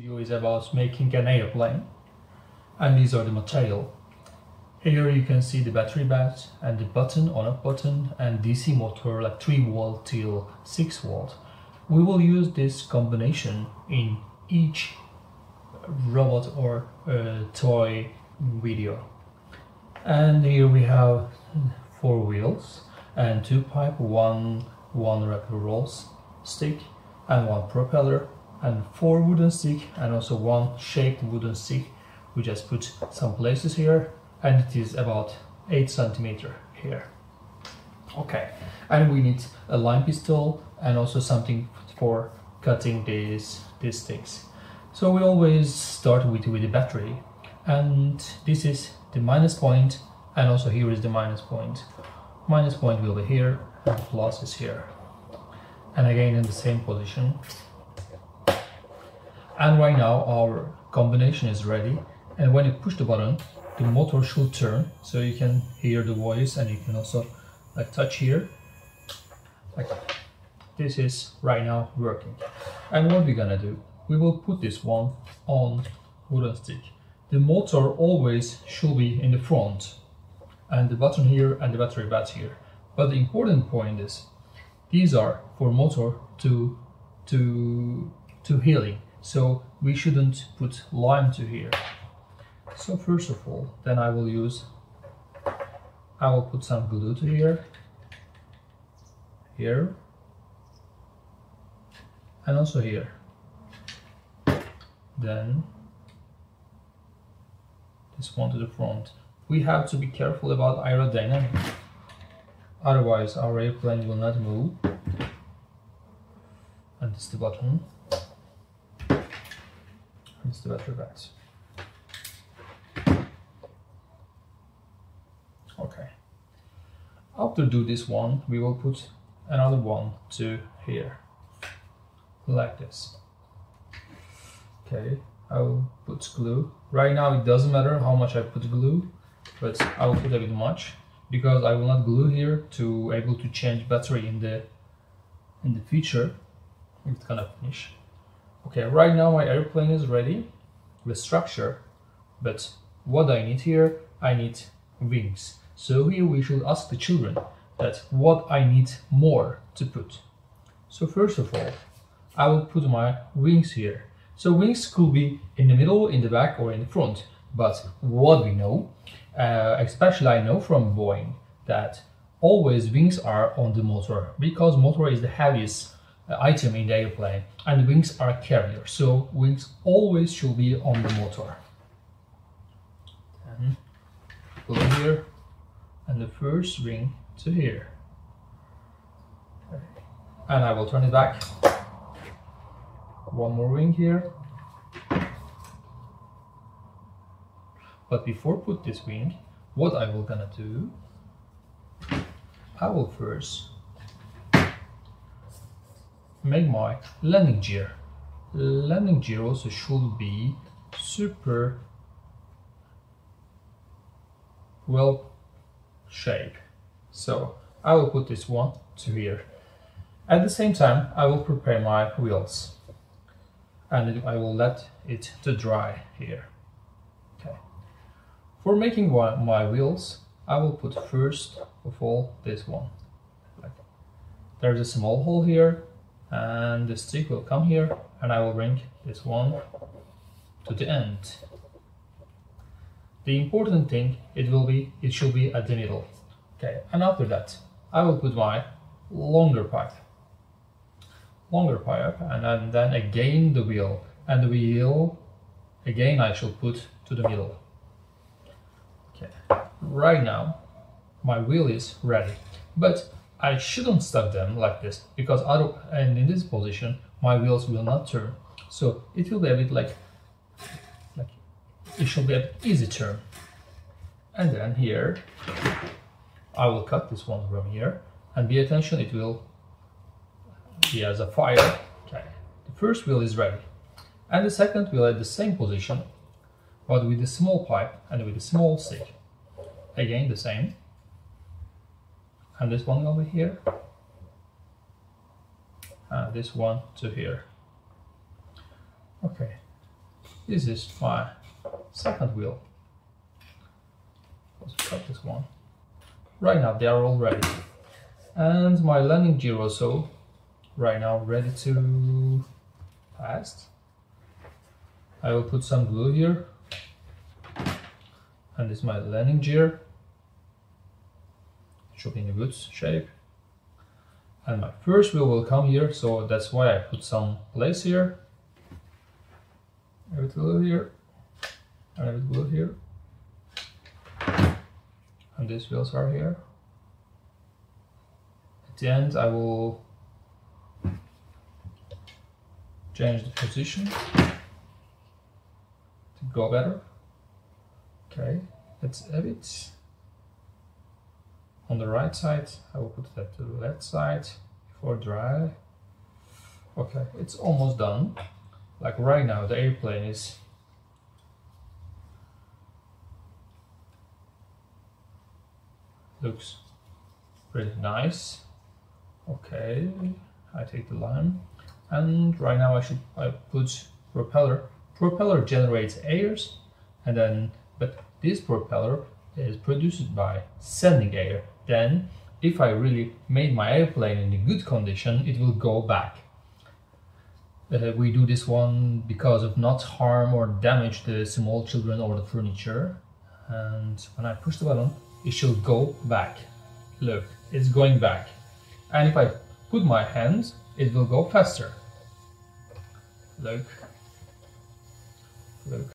Video is about making an airplane, and these are the material. Here you can see the battery bat and the button, on-off button, and DC motor like 3 volt till 6 volt. We will use this combination in each robot or toy video. And here we have 4 wheels and 2 pipe, one roll stick and 1 propeller, and 4 wooden stick and also 1 shaped wooden stick. We just put some places here, and it is about 8 cm here. Okay, and we need a line pistol and also something for cutting these sticks. So we always start with the battery, and this is the minus point, and also here is the minus point. Minus point will be here and plus is here, and again in the same position. And right now our combination is ready, and when you push the button the motor should turn, so you can hear the voice, and you can also like touch here, like this is right now working. And what we're gonna do, we will put this one on wooden stick. The motor always should be in the front, and the button here and the battery bat here. But the important point is these are for motor to healing, so we shouldn't put lime to here. So first of all, then I will put some glue to here, and also here. Then this one to the front. We have to be careful about aerodynamics, otherwise our airplane will not move. And this is the button, and this is the battery bat. Okay, after do this one, we will put another one to here, like this. Okay, I will put glue. Right now it doesn't matter how much I put glue, but I will put a bit much because I will not glue here to able to change battery in the future. It's gonna finish. Okay, right now my airplane is ready with structure, but what I need here, I need wings. So here we should ask the children that what I need more to put. So first of all, I will put my wings here. So wings could be in the middle, in the back, or in the front. But what we know, especially I know from Boeing, that always wings are on the motor, because motor is the heaviest item in the airplane, and wings are carrier. So wings always should be on the motor. Then go here, and the first wing to here. Okay. And I will turn it back. One more wing here. But before put this wing, what I will gonna do, I will first make my landing gear. Landing gear also should be super well shape. So I will put this one to here. At the same time, I will prepare my wheels, and I will let it to dry here. Okay. For making my wheels, I will put first of all this one. There's a small hole here, and the stick will come here, and I will bring this one to the end. The important thing, it should be at the middle. Okay, and after that, I will put my longer pipe, and then again the wheel, and the wheel again I shall put to the middle. Okay, right now my wheel is ready, but I shouldn't stop them like this, because and in this position my wheels will not turn. So it will be a bit like it should be an easy turn. And then here I will cut this one from here, and be attention, it will be as a fire. Okay, the first wheel is ready, and the second wheel at the same position, but with a small pipe and with a small stick. Again the same, and this one over here, and this one to here. Okay, This is my second wheel. Let's cut this one. Right now they are all ready. And my landing gear also right now ready to pass. I will put some glue here. And this is my landing gear. Should be in a good shape. And my first wheel will come here, so that's why I put some place here. A bit glue here. And a bit glue here. And these wheels are here. At the end I will change the position to go better. Okay, let's have it on the right side. I will put that to the left side before dry. Okay, it's almost done. Like right now the airplane is looks pretty nice. Okay, I take the line, and right now I put propeller. Propeller generates airs, and then but this propeller is produced by sending air. Then if I really made my airplane in a good condition, it will go back. We do this one because of not harm or damage the small children or the furniture. And when I push the button, it should go back. Look, it's going back. And if I put my hand, it will go faster. Look. Look.